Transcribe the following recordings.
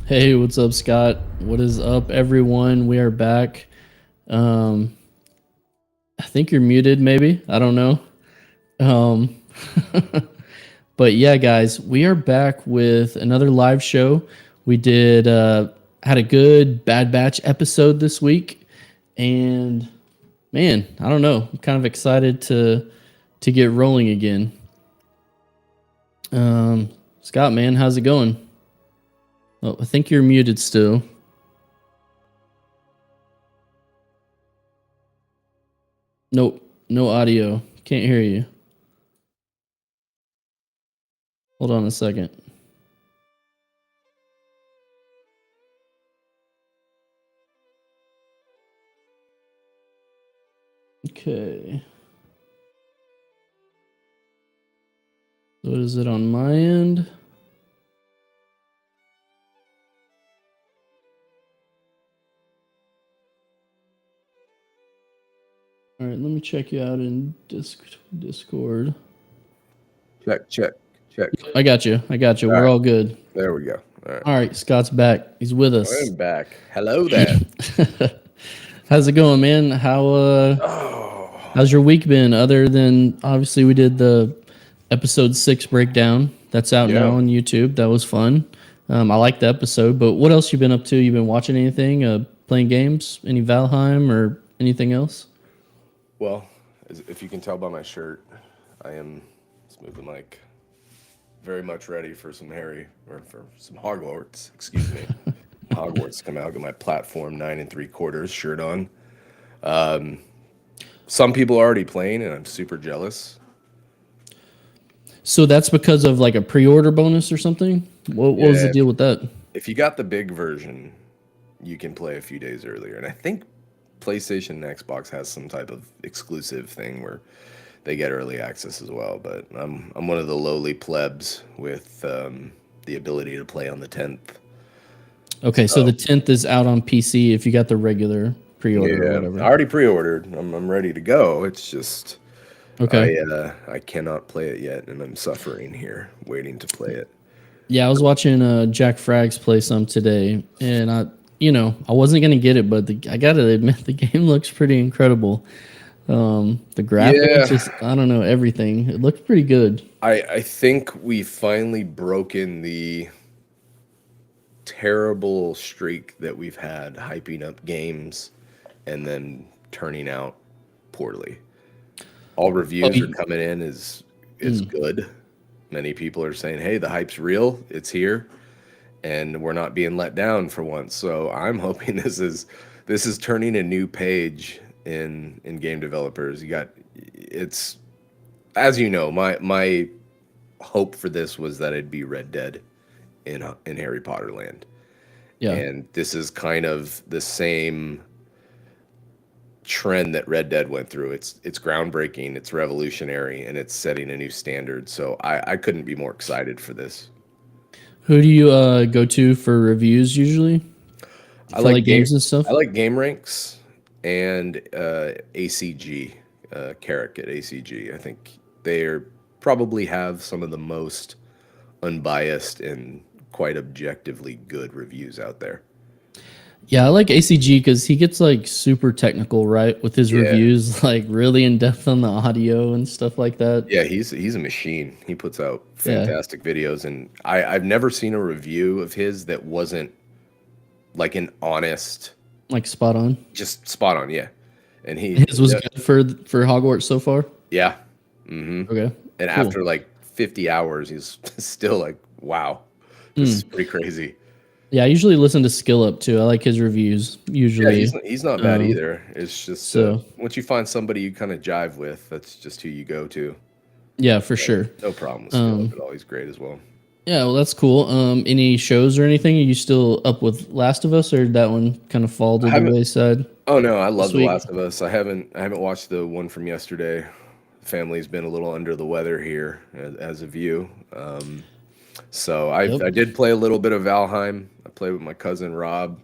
Hey, what's up, Scott? What is up, everyone? We are back. Um, I think you're muted, maybe. I don't know. Um, but yeah, guys, we are back with another live show. We did had a good Bad Batch episode this week, and man, I don't know. I'm kind of excited to get rolling again. Scott, man, how's it going? Oh, I think you're muted still. Nope, no audio. Can't hear you. Hold on a second. Okay. What is it on my end? All right, let me check you out in Discord. Check. I got you. We're all good. There we go. All right, Scott's back. He's with us. I'm back. Hello there. How's it going, man? How's your week been? Other than obviously we did the episode 6 breakdown. That's out now on YouTube. That was fun. I liked the episode, but what else you been up to? You been watching anything? Playing games? Any Valheim or anything else? Well, if you can tell by my shirt, I am smooth and like very much ready for some Hogwarts. Excuse me, Hogwarts come out. Got my platform 9 3/4 shirt on. Some people are already playing, and I'm super jealous. So that's because of like a pre-order bonus or something? What was the deal with that? If you got the big version, you can play a few days earlier, and I think PlayStation and Xbox has some type of exclusive thing where they get early access as well. But I'm one of the lowly plebs with the ability to play on the 10th. Okay, so the 10th is out on PC if you got the regular pre-order or whatever. I already pre-ordered. I'm ready to go. It's just okay. I cannot play it yet, and I'm suffering here waiting to play it. Yeah, I was watching Jack Frags play some today, and I wasn't gonna get it, but I gotta admit the game looks pretty incredible. The graphics, just I don't know, everything. It looked pretty good. I think we finally broken the terrible streak that we've had hyping up games and then turning out poorly. All reviews are coming in is good. Many people are saying, "Hey, the hype's real. It's here." And we're not being let down for once. So I'm hoping this is turning a new page in game developers. It's as you know, my hope for this was that it'd be Red Dead in Harry Potter land. Yeah. And this is kind of the same trend that Red Dead went through. It's groundbreaking, it's revolutionary, and it's setting a new standard. So I couldn't be more excited for this. Who do you go to for reviews usually? I like games and stuff. I like Game Ranks and ACG, Carrick at ACG. I think they probably have some of the most unbiased and quite objectively good reviews out there. Yeah, I like ACG because he gets like super technical, right, with his reviews, like really in depth on the audio and stuff like that. Yeah, he's a machine. He puts out fantastic videos, and I've never seen a review of his that wasn't like an honest, like spot on. Just spot on, yeah. And his was good for Hogwarts so far. Yeah. Mm-hmm. Okay. And after like 50 hours, he's still like, wow, this is pretty crazy. Yeah, I usually listen to Skill Up too. I like his reviews usually. Yeah, he's not bad either. It's just once you find somebody you kind of jive with, that's just who you go to. Yeah, for sure. No problem with Skill Up. Always great as well. Yeah, well, that's cool. Any shows or anything? Are you still up with Last of Us, or did that one kind of fall to the wayside? Oh no, I love The Last of Us. I haven't watched the one from yesterday. Family's been a little under the weather here as of you. So I did play a little bit of Valheim. I played with my cousin Rob.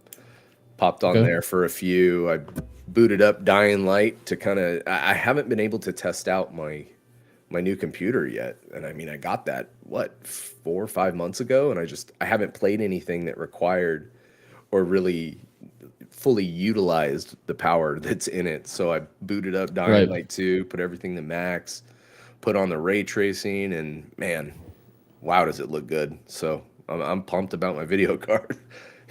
Popped on there for a few. I booted up Dying Light to kind of. I haven't been able to test out my my new computer yet. And I mean, I got that what 4 or 5 months ago, and I haven't played anything that required or really fully utilized the power that's in it. So I booted up Dying Right. Light 2, put everything to max, put on the ray tracing, and man, wow, does it look good. So I'm pumped about my video card.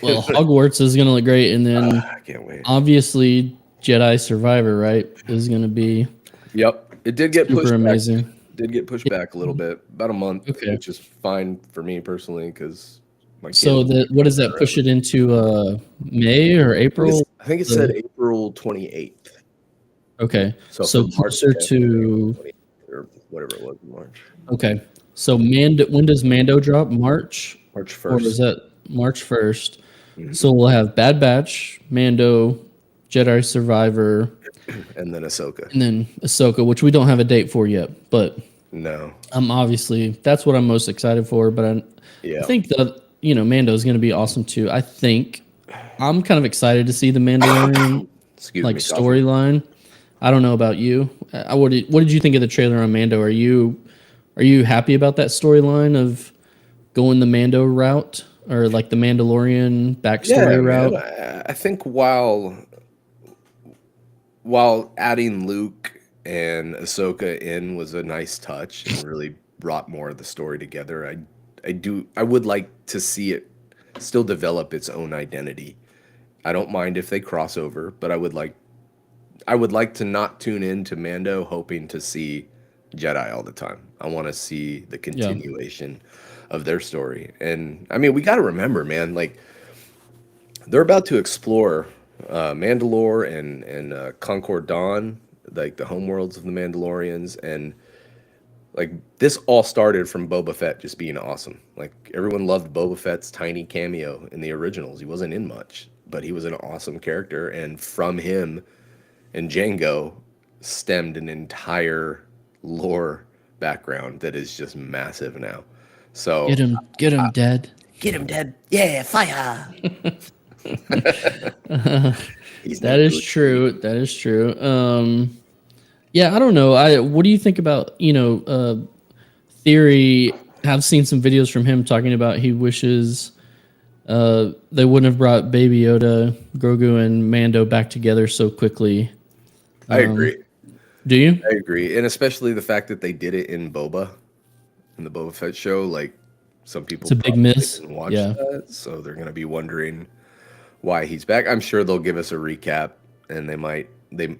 Well, Hogwarts is gonna look great, and then I can't wait. obviously Jedi Survivor, right, is gonna be Yep, it did get pushed super back. amazing. Did get pushed back a little bit, about a month, Okay. which is fine for me personally because my kids. So what does that push it into? May or April? I think it said April 28th. Okay, So so from March closer 10th to or whatever it was in March. okay. So Mando, when does Mando drop? March March or 1st. is that March 1st? So we'll have Bad Batch, Mando, Jedi Survivor, And then Ahsoka. and then Ahsoka, which we don't have a date for yet, but No. obviously that's what I'm most excited for. But I think that Mando is going to be awesome too. I think I'm kind of excited to see the Mandalorian storyline. I don't know about you. What did you think of the trailer on Mando? Are you happy about that storyline of going the Mando route or like the Mandalorian backstory route? Man, I think while adding Luke and Ahsoka in was a nice touch and really brought more of the story together, I would like to see it still develop its own identity. I don't mind if they cross over, but I would like to not tune in to Mando hoping to see Jedi all the time. I want to see the continuation of their story. And I mean, we got to remember, man, like they're about to explore Mandalore and Concord Dawn, like the homeworlds of the Mandalorians, and like this all started from Boba Fett just being awesome. Like everyone loved Boba Fett's tiny cameo in the originals. He wasn't in much, but he was an awesome character, and from him and Django stemmed an entire lore background that is just massive now. So Get him, Dad. Get him, Dad. Yeah, fire. That is true. That is true. Yeah, I don't know. What do you think about Theory? I've seen some videos from him talking about he wishes they wouldn't have brought Baby Yoda, Grogu, and Mando back together so quickly. I agree. Do you? I agree, and especially the fact that they did it in the Boba Fett show. Like some people, it's a big miss. Didn't watch that, so they're gonna be wondering why he's back. I'm sure they'll give us a recap, and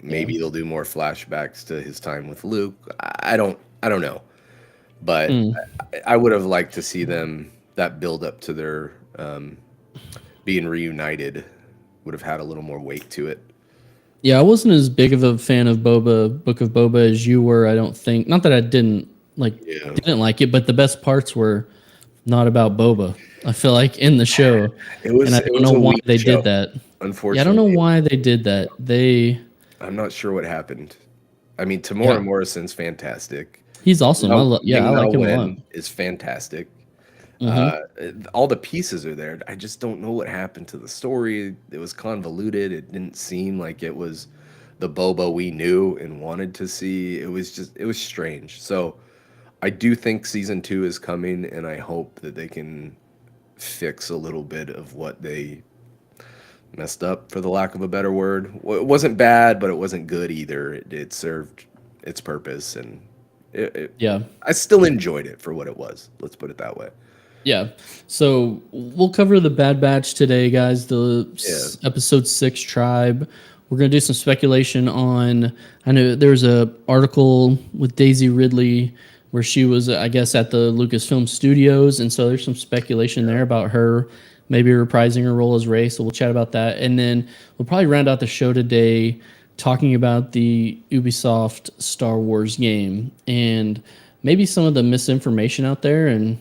maybe they'll do more flashbacks to his time with Luke. I don't know, but I would have liked to see that build up to their being reunited would have had a little more weight to it. Yeah, I wasn't as big of a fan of Book of Boba as you were. I don't think. Not that I didn't like it, but the best parts were not about Boba. I feel like in the show, and I don't know why they did that. Unfortunately, I don't know why they did that. I'm not sure what happened. I mean, Tamora Morrison's fantastic. He's awesome. I like him a lot. Is fantastic. All the pieces are there. I just don't know what happened to the story. It was convoluted. It didn't seem like it was the Boba we knew and wanted to see. It was strange. So I do think season 2 is coming, and I hope that they can fix a little bit of what they messed up, for the lack of a better word. It wasn't bad, but it wasn't good either. It served its purpose, and I still enjoyed it for what it was. Let's put it that way. Yeah. So we'll cover the Bad Batch today, guys. The episode 6 Tribe. We're going to do some speculation on. I know there's a article with Daisy Ridley where she was, I guess, at the Lucasfilm Studios, and so there's some speculation there about her maybe reprising her role as Rey. So we'll chat about that, and then we'll probably round out the show today talking about the Ubisoft Star Wars game and maybe some of the misinformation out there, and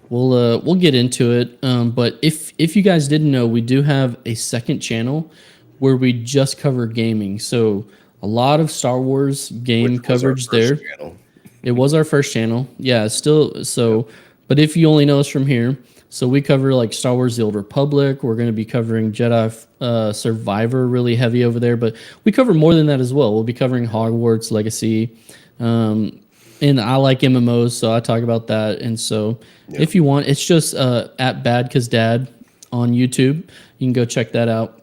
we'll get into it. But if you guys didn't know, we do have a second channel where we just cover gaming. So a lot of Star Wars game coverage there. Channel. It was our first channel. Yeah, still so. But if you only know us from here, so we cover like Star Wars: The Old Republic. We're going to be covering Jedi Survivor really heavy over there, but we cover more than that as well. We'll be covering Hogwarts Legacy. and I like MMOs, so I talk about that. And so, if you want, it's just at BadCuzDad on YouTube. You can go check that out.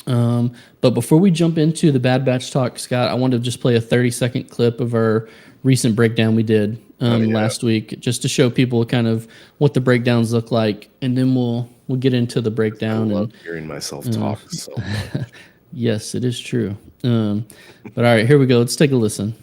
But before we jump into the Bad Batch talk, Scott, I want to just play a 30-second clip of our recent breakdown we did last week, just to show people kind of what the breakdowns look like, and then we'll get into the breakdown. I love and hearing myself talk so much. yes, it is true. But all right, here we go. Let's take a listen.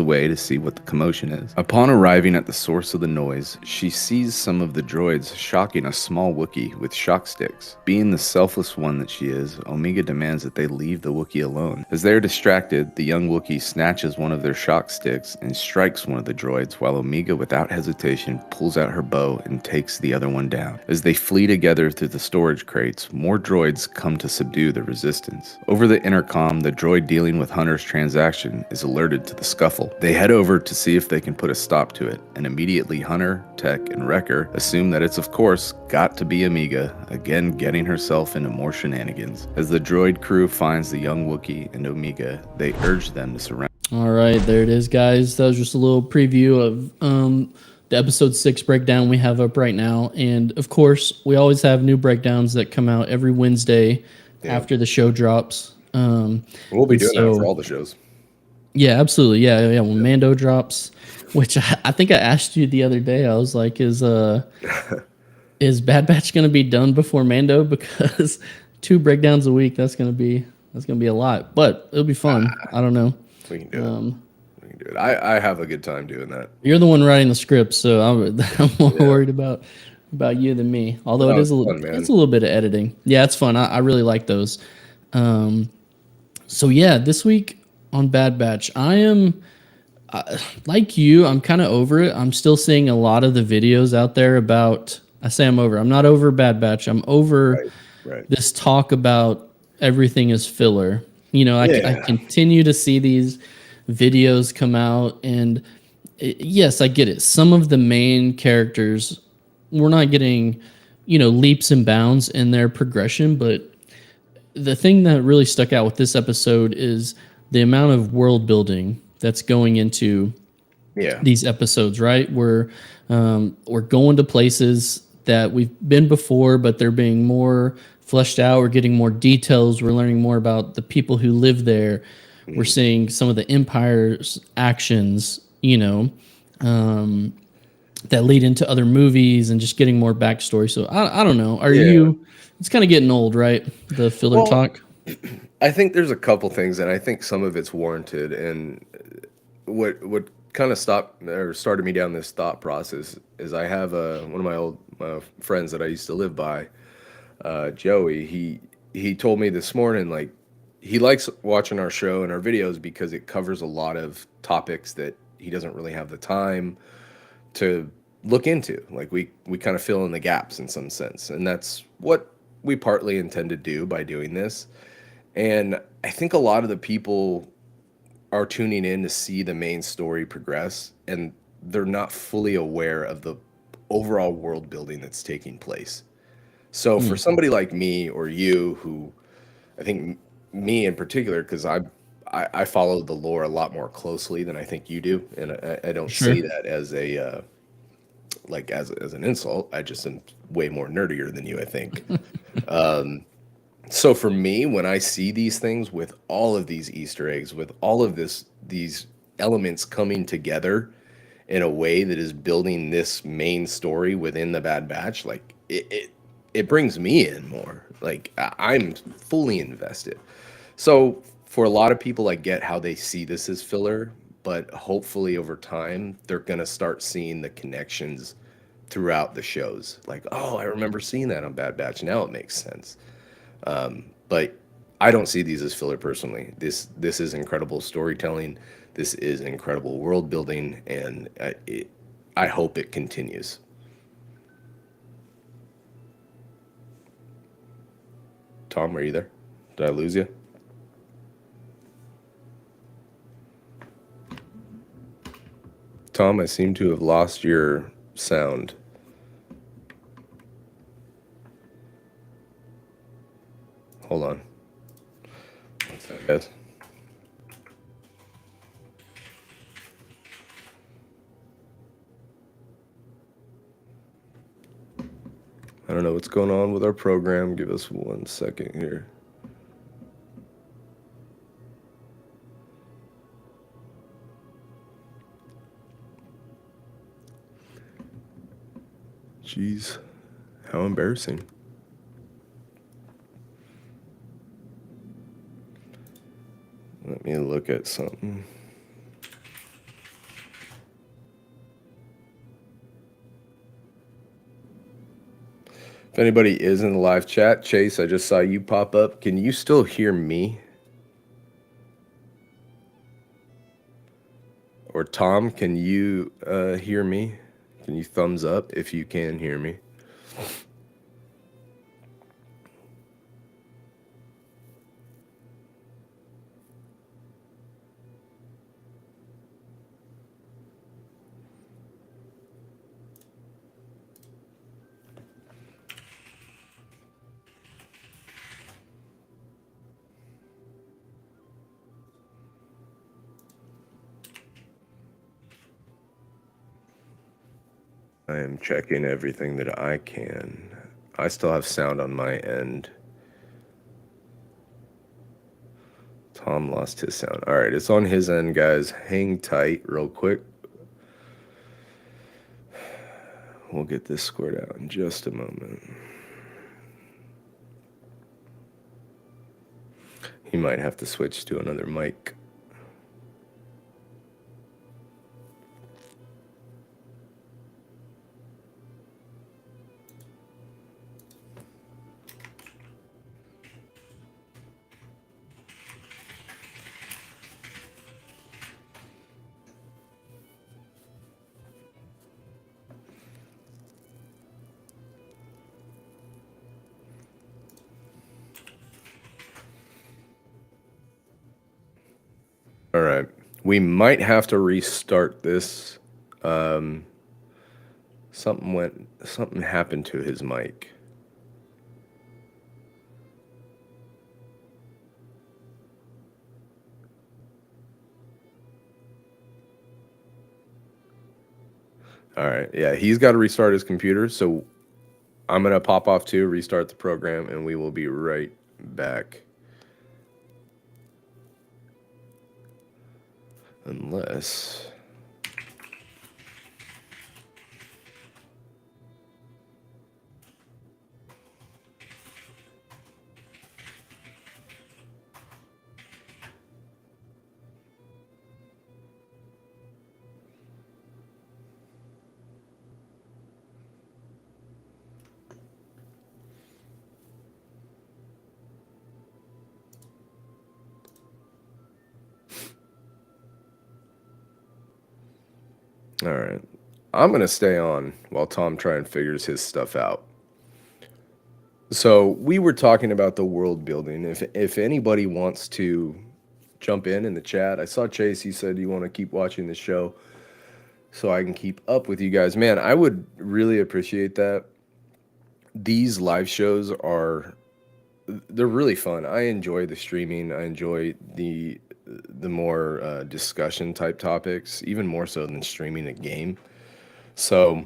Way to see what the commotion is. Upon arriving at the source of the noise, she sees some of the droids shocking a small Wookiee with shock sticks. Being the selfless one that she is, Omega demands that they leave the Wookiee alone. As they are distracted, the young Wookiee snatches one of their shock sticks and strikes one of the droids, while Omega, without hesitation, pulls out her bow and takes the other one down. As they flee together through the storage crates, more droids come to subdue the resistance. Over the intercom, the droid dealing with Hunter's transaction is alerted to the scuffle. They head over to see if they can put a stop to it, and immediately Hunter, Tech, and Wrecker assume that it's of course got to be Omega, again getting herself into more shenanigans. As the droid crew finds the young Wookiee and Omega, they urge them to surrender. All right, there it is, guys. That was just a little preview of the episode 6 breakdown we have up right now. And of course, we always have new breakdowns that come out every Wednesday after the show drops. We'll be doing that for all the shows. Yeah, absolutely. Yeah. When Mando drops, which I think I asked you the other day, I was like, is Bad Batch going to be done before Mando? Because 2 breakdowns a week, that's going to be a lot, but it'll be fun. I don't know. We can do it. We can do it. I have a good time doing that. You're the one writing the script, so I'm more worried about you than me. Although it's a little bit of editing. Yeah, it's fun. I really like those. So yeah, this week on Bad Batch, I am like you. I'm kind of over it. I'm still seeing a lot of the videos out there about. I say I'm over. I'm not over Bad Batch. I'm over this talk about everything is filler. You know, I continue to see these videos come out, and yes, I get it. Some of the main characters, we're not getting, leaps and bounds in their progression, but the thing that really stuck out with this episode is the amount of world building that's going into these episodes, right? We're going to places that we've been before, but they're being more fleshed out. We're getting more details. We're learning more about the people who live there. We're seeing some of the Empire's actions, that lead into other movies and just getting more backstory. So I don't know. Are you? It's kind of getting old, right? The filler talk. I think there's a couple things, and I think some of it's warranted. And what kind of started me down this thought process is I have one of my old friends that I used to live by, Joey. He told me this morning, like, he likes watching our show and our videos because it covers a lot of topics that he doesn't really have the time to look into. Like, we kind of fill in the gaps in some sense, and that's what we partly intend to do by doing this. And I think a lot of the people are tuning in to see the main story progress, and they're not fully aware of the overall world building that's taking place. So for somebody like me or you, who, I think me in particular, because I follow the lore a lot more closely than I think you do, and I don't see that as a as an insult. I just am way more nerdier than you, I think. So for me, when I see these things with all of these Easter eggs, with all of these elements coming together in a way that is building this main story within the Bad Batch, like it brings me in more. Like, I'm fully invested. So for a lot of people, I get how they see this as filler, but hopefully over time, they're going to start seeing the connections throughout the shows. Like, oh, I remember seeing that on Bad Batch. Now it makes sense. But I don't see these as filler personally. This is incredible storytelling. This is incredible world building, and I hope it continues. Tom, are you there? Did I lose you? Tom, I seem to have lost your sound. Hold on. What's that, guys? don't know what's going on with our program. Give us 1 second here. Jeez, how embarrassing. Let me look at something. If anybody is in the live chat, Chase, I just saw you pop up. Can you still hear me? Or Tom, can you hear me? Can you thumbs up if you can hear me? I am checking everything that I can. I still have sound on my end. Tom lost his sound. All right, it's on his end, guys. Hang tight real quick. We'll get this squared out in just a moment. He might have to switch to another mic. All right. We might have to restart this. Something happened to his mic. All right. Yeah, he's got to restart his computer. So I'm going to pop off too, restart the program, and we will be right back. Unless... All right. I'm going to stay on while Tom try and figures his stuff out. So we were talking about the world building. If anybody wants to jump in the chat, I saw Chase. He said you want to keep watching the show so I can keep up with you guys. Man, I would really appreciate that. These live shows they're really fun. I enjoy the streaming. I enjoy the more discussion type topics, even more so than streaming a game. So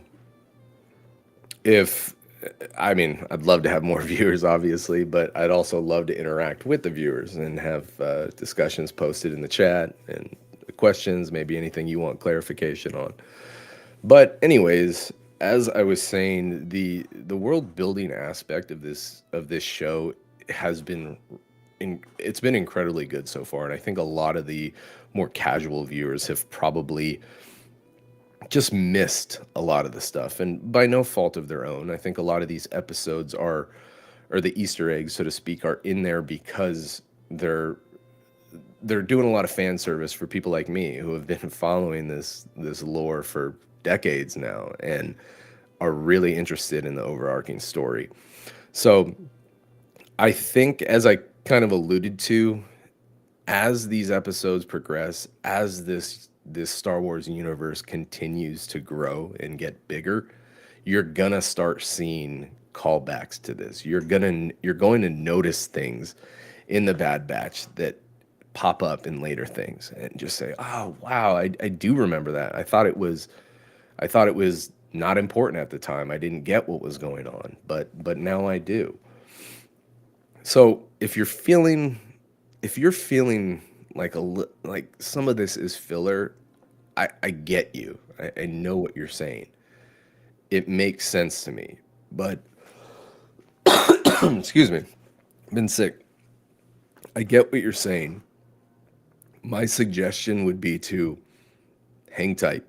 I'd love to have more viewers, obviously, but I'd also love to interact with the viewers and have discussions posted in the chat and questions, maybe anything you want clarification on. But anyways, as I was saying, the world building aspect of this show has been it's been incredibly good so far, and I think a lot of the more casual viewers have probably just missed a lot of the stuff, and by no fault of their own. I think a lot of these episodes or the Easter eggs, so to speak, are in there because they're doing a lot of fan service for people like me who have been following this lore for decades now and are really interested in the overarching story. So I think, as I kind of alluded to, as these episodes progress, as this Star Wars universe continues to grow and get bigger, you're gonna start seeing callbacks to this. You're going to notice things in the Bad Batch that pop up in later things and just say, "Oh wow, I do remember that. I thought it was not important at the time. I didn't get what was going on, but now I do. So if you're feeling like like some of this is filler, I get you. I know what you're saying. It makes sense to me. But excuse me, I've been sick. I get what you're saying. My suggestion would be to hang tight.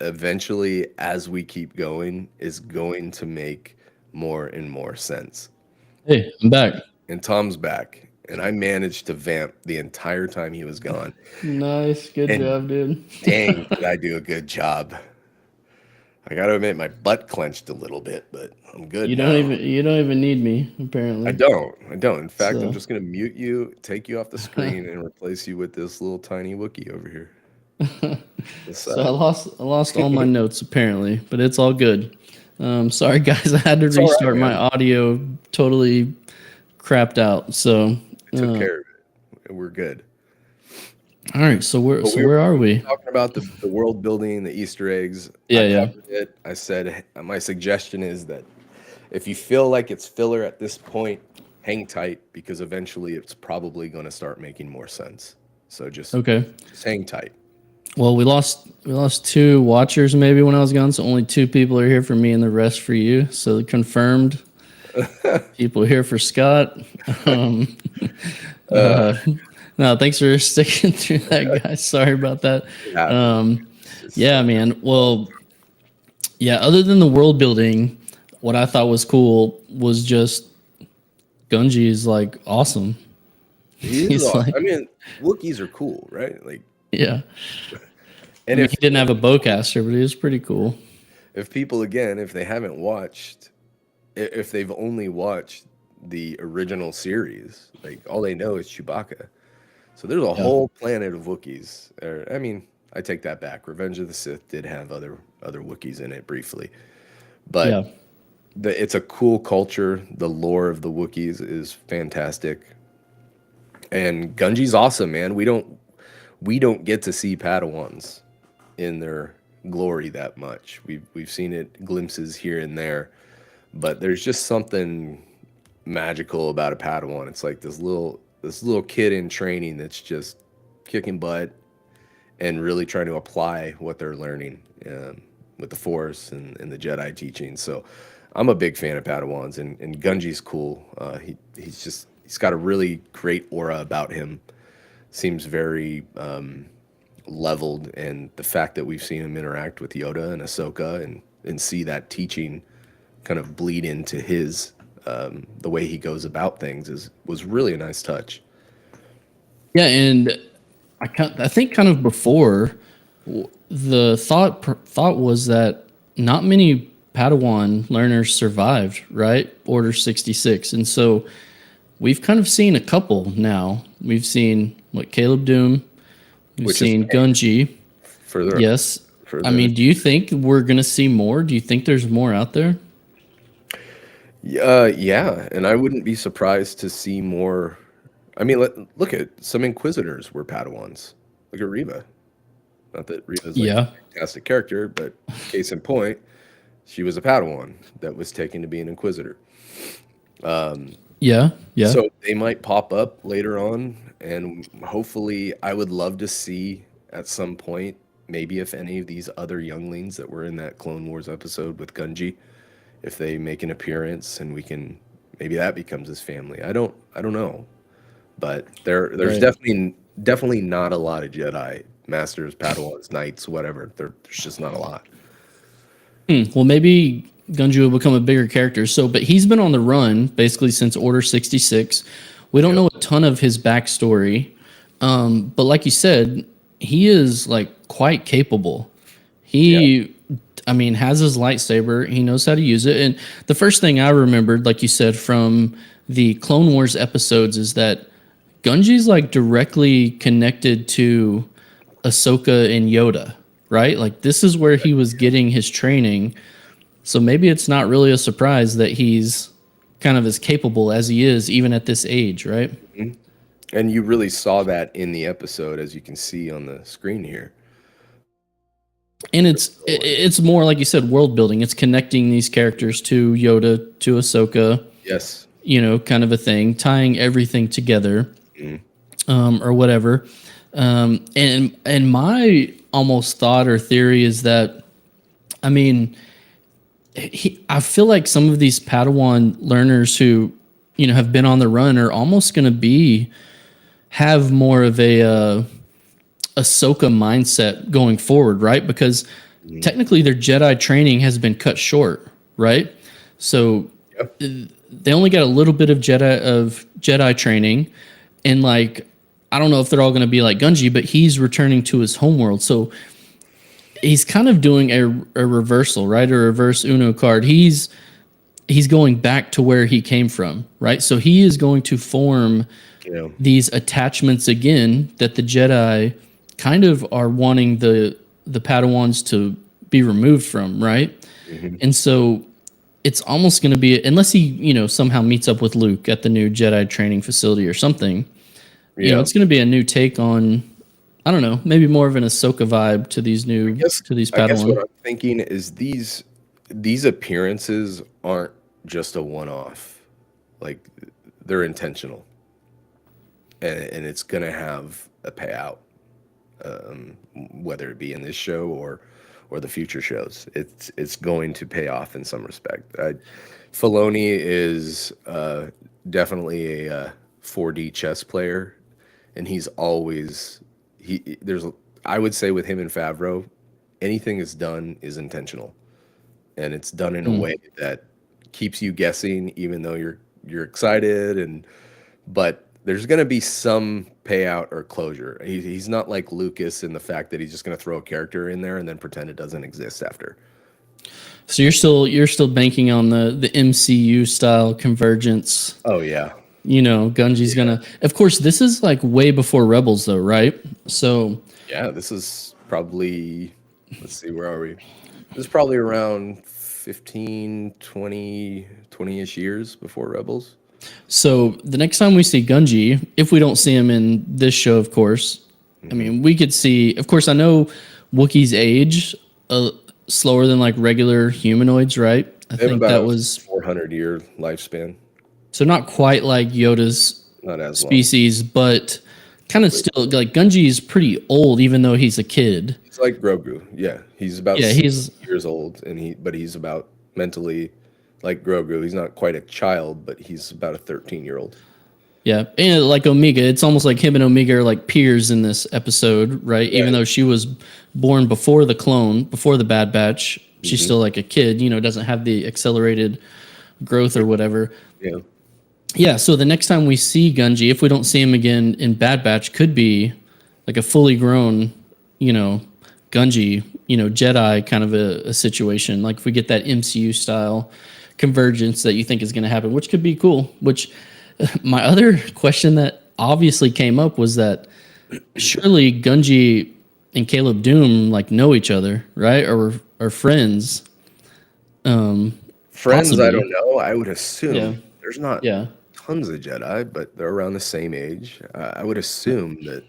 Eventually, as we keep going, is going to make more and more sense. Hey, I'm back. And Tom's back, and I managed to vamp the entire time he was gone. Nice, good And job, dude. dang, did I do a good job. I gotta admit, my butt clenched a little bit, but I'm good You now. don't even need me, apparently. I don't. In fact, I'm So- just gonna mute you, take you off the screen, and replace you with this little tiny Wookiee over here. So I lost all my notes apparently, but it's all good. Sorry guys, I had to all right, restart my man. audio. Totally crapped out. So Took care of it. We're good. all right, so But where are we? Talking about the world building, the Easter eggs. Yeah, I yeah. covered it. I said my suggestion is that if you feel like it's filler at this point, hang tight because eventually it's probably going to start making more sense. So just hang tight. Well, we lost 2 watchers maybe when I was gone, so only 2 people are here for me and the rest for you. So confirmed. People here for Scott. No, thanks for sticking through that, guys. Sorry about that. Yeah, man. Well, yeah. Other than the world building, what I thought was cool was just Gunji is like awesome. He's awesome. I mean, Wookiees are cool, right? Like, yeah. And he didn't have a bowcaster, but he was pretty cool. If people, again, if they haven't watched, if they've only watched the original series, like all they know is Chewbacca. So there's a whole planet of Wookiees. I mean, I take that back. Revenge of the Sith did have other Wookiees in it briefly, but it's a cool culture. The lore of the Wookiees is fantastic, and Gunji's awesome, man. We don't get to see Padawans in their glory that much. We've seen it glimpses here and there, but there's just something magical about a Padawan. It's like this little kid in training that's just kicking butt and really trying to apply what they're learning with the Force and the Jedi teaching. So I'm a big fan of Padawans, and Gunji's cool. He's got a really great aura about him. Seems very leveled, and the fact that we've seen him interact with Yoda and Ahsoka and see that teaching kind of bleed into his the way he goes about things was really a nice touch. Yeah, and I think kind of before the thought was that not many Padawan learners survived, right? Order 66, and so we've kind of seen a couple now. We've seen Caleb Doom. We've seen Gunji. Yes. I mean, do you think we're going to see more? Do you think there's more out there? Yeah, and I wouldn't be surprised to see more. I mean, look at some Inquisitors were Padawans. Look at Reva. Not that Reva's a fantastic character, but case in point, she was a Padawan that was taken to be an Inquisitor. Yeah. So they might pop up later on, and hopefully, I would love to see at some point, maybe if any of these other younglings that were in that Clone Wars episode with Gunji, if they make an appearance and maybe that becomes his family. I don't know, but there's definitely not a lot of Jedi Masters, Padawans, Knights, whatever. There's just not a lot. Well, maybe Gunji will become a bigger character. But he's been on the run basically since Order 66. We don't know a ton of his backstory, but like you said, he is like quite capable. He has his lightsaber. He knows how to use it. And the first thing I remembered, like you said, from the Clone Wars episodes is that Gunji's like directly connected to Ahsoka and Yoda, right? Like this is where he was getting his training. So maybe it's not really a surprise that he's kind of as capable as he is even at this age, right? Mm-hmm. And you really saw that in the episode, as you can see on the screen here. And it's more like you said, world building. It's connecting these characters to Yoda, to Ahsoka, Yes. kind of a thing, tying everything together, or whatever. And my almost thought or theory is that, I mean, I feel like some of these Padawan learners who, have been on the run are almost going to have more of a Ahsoka mindset going forward, right? Because technically their Jedi training has been cut short, right? So they only got a little bit of Jedi training, and like I don't know if they're all going to be like Gungi, but he's returning to his homeworld, so he's kind of doing a reversal, right? A reverse Uno card. He's going back to where he came from, right? So he is going to form these attachments again that the Jedi kind of are wanting the Padawans to be removed from, right? And so it's almost going to be, unless he, somehow meets up with Luke at the new Jedi training facility or something, it's going to be a new take on, I don't know, maybe more of an Ahsoka vibe to these Padawans. I guess what I'm thinking is these appearances aren't just a one-off. Like, they're intentional. And it's going to have a payout, whether it be in this show or the future shows. It's going to pay off in some respect. Filoni is definitely a 4D chess player, and he's always I would say with him and Favreau, anything is done is intentional, and it's done in a way that keeps you guessing, even though you're excited, but there's going to be some payout or closure. He's not like Lucas in the fact that he's just going to throw a character in there and then pretend it doesn't exist after. So you're still banking on the MCU style convergence. Oh yeah. Gungi's gonna. Of course, this is like way before Rebels, though, right? So yeah, this is probably. Let's see, where are we? This is probably around 15, 20-ish years before Rebels. So the next time we see Gungi, if we don't see him in this show, of course, I mean, we could see. Of course, I know Wookiees age slower than like regular humanoids, right? I think that was 400-year lifespan. So not quite like Yoda's not as species, but kind of still like Gungi is pretty old, even though he's a kid. It's like Grogu. Yeah, he's about 6 years old, but he's about mentally like Grogu. He's not quite a child, but he's about a 13-year-old. Yeah, and like Omega, it's almost like him and Omega are like peers in this episode, right? Even though she was born before the clone, before the Bad Batch, she's still like a kid. Doesn't have the accelerated growth or whatever. Yeah. Yeah, so the next time we see Gungi, if we don't see him again in Bad Batch, could be like a fully grown, Gungi, Jedi kind of a situation. Like if we get that MCU style convergence that you think is going to happen, which could be cool. Which my other question that obviously came up was that surely Gungi and Caleb Doom like know each other, right? Or are friends. Friends, possibly. I don't know. I would assume there's not tons of Jedi, but they're around the same age. I would assume that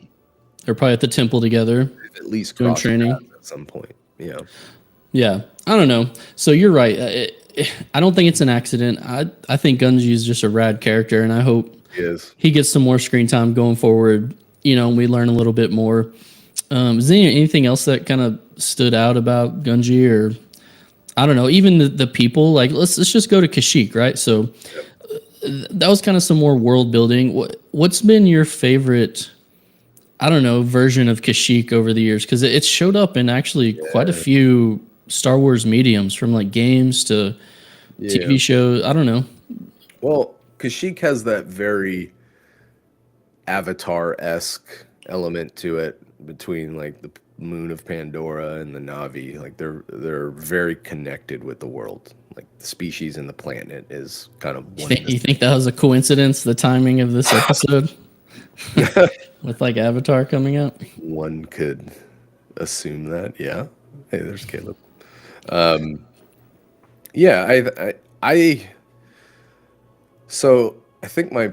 they're probably at the temple together, at least doing training at some point. Yeah. Yeah. I don't know. So you're right. I don't think it's an accident. I think Gungi is just a rad character, and I hope he gets some more screen time going forward. And we learn a little bit more. Is there anything else that kind of stood out about Gungi, or I don't know, even the people? Like let's just go to Kashyyyk, right? So that was kind of some more world building. What's been your favorite, I don't know, version of Kashyyyk over the years? Because it showed up in actually quite a few Star Wars mediums, from like games to TV shows. I don't know. Well, Kashyyyk has that very Avatar-esque element to it, between like the moon of Pandora and the Na'vi. Like they're very connected with the world. Like the species and the planet is kind of one. You think that was a coincidence, the timing of this episode? With like Avatar coming out? One could assume that, yeah. Hey, there's Caleb. So I think my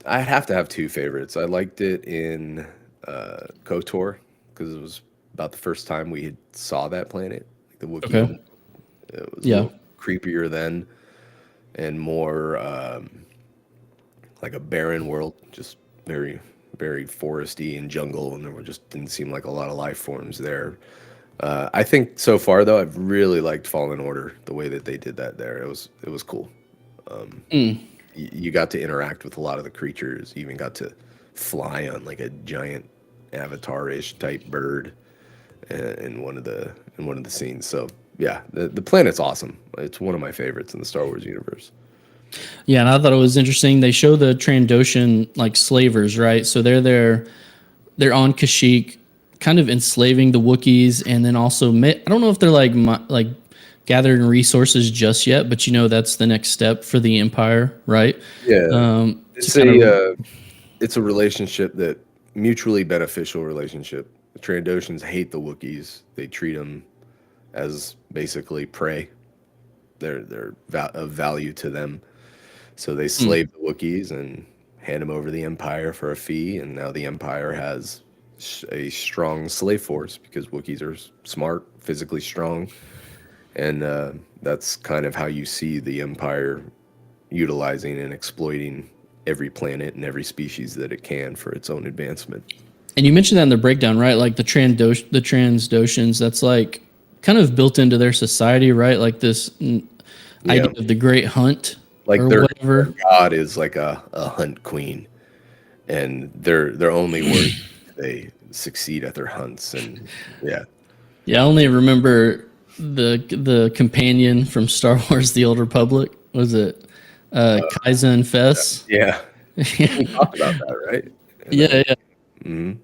I have to have two favorites. I liked it in KOTOR because it was about the first time we saw that planet, like the Wookiee. Okay. It was a little creepier then, and more like a barren world, just very, very foresty and jungle, and there just didn't seem like a lot of life forms there. I think so far though, I've really liked Fallen Order, the way that they did that there. It was cool. You got to interact with a lot of the creatures. You even got to fly on like a giant avatar-ish type bird in one of the scenes. So yeah, the planet's awesome. It's one of my favorites in the Star Wars universe. Yeah, and I thought it was interesting. They show the Trandoshan like slavers, right? So they're on Kashyyyk, kind of enslaving the Wookiees, and then also I don't know if they're like gathering resources just yet, but that's the next step for the Empire, right? Yeah, it's a relationship that mutually beneficial relationship. The Trandoshans hate the Wookiees. They treat them as basically prey. They're of value to them. So they slave the Wookiees and hand them over to the Empire for a fee, and now the Empire has a strong slave force because Wookiees are smart, physically strong, and that's kind of how you see the Empire utilizing and exploiting every planet and every species that it can for its own advancement. And you mentioned that in the breakdown, right? Like the Transdoshans, that's like kind of built into their society, right? Like this idea of the Great Hunt, like or their whatever. god is like a hunt queen, and they're only worth they succeed at their hunts. And yeah, I only remember the companion from Star Wars: The Old Republic. Was it Kaiza and Fess? Yeah, we talked about that, right? And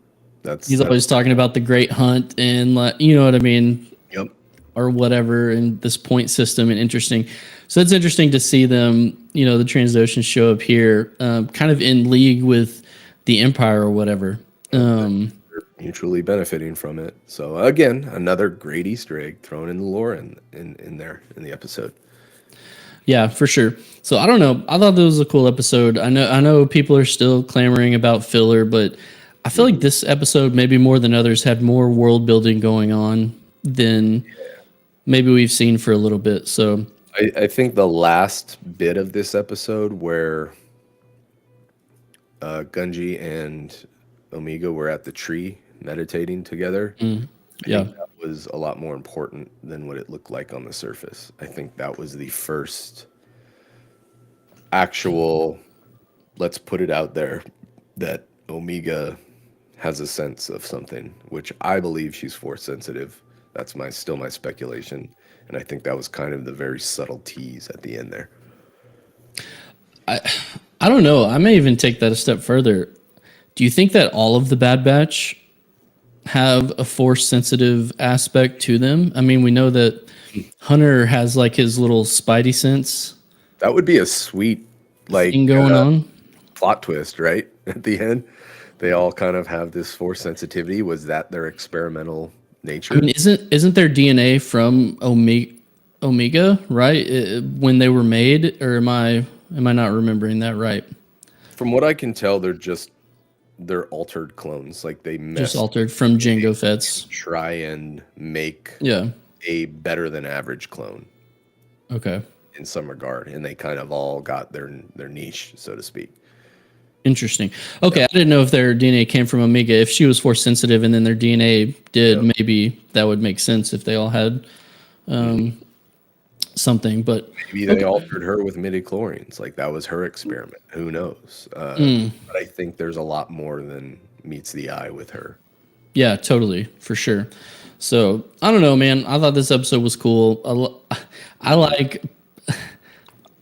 He's always talking about the Great Hunt and you know what I mean. Yep. Or whatever, and this point system, and interesting. So it's interesting to see them, the Transdoshans show up here, kind of in league with the Empire or whatever. They're mutually benefiting from it. So again, another great Easter egg thrown in the lore in there in the episode. Yeah, for sure. So I don't know. I thought this was a cool episode. I know people are still clamoring about filler, but I feel like this episode, maybe more than others, had more world building going on than maybe we've seen for a little bit. So I think the last bit of this episode where Gungi and Omega were at the tree meditating together, I think that was a lot more important than what it looked like on the surface. I think that was the first actual, let's put it out there, that Omega has a sense of something, which I believe she's force sensitive. That's still my speculation. And I think that was kind of the very subtle tease at the end there. I don't know. I may even take that a step further. Do you think that all of the Bad Batch have a force sensitive aspect to them? I mean, we know that Hunter has like his little spidey sense. That would be a sweet thing going on. Plot twist, right? At the end, they all kind of have this force sensitivity. Was that their experimental nature? I mean, isn't their DNA from Omega, right? When they were made, or am I not remembering that right? From what I can tell, they're altered clones. Like they just altered from Jango Fett's. Try and make a better than average clone. Okay. In some regard, and they kind of all got their niche, so to speak. Interesting. Okay, I didn't know if their DNA came from Omega. If she was force sensitive and then their DNA did, maybe that would make sense if they all had something. But maybe they altered her with midichlorians. Like that was her experiment. Who knows? But I think there's a lot more than meets the eye with her. Yeah, totally, for sure. So I don't know, man. I thought this episode was cool.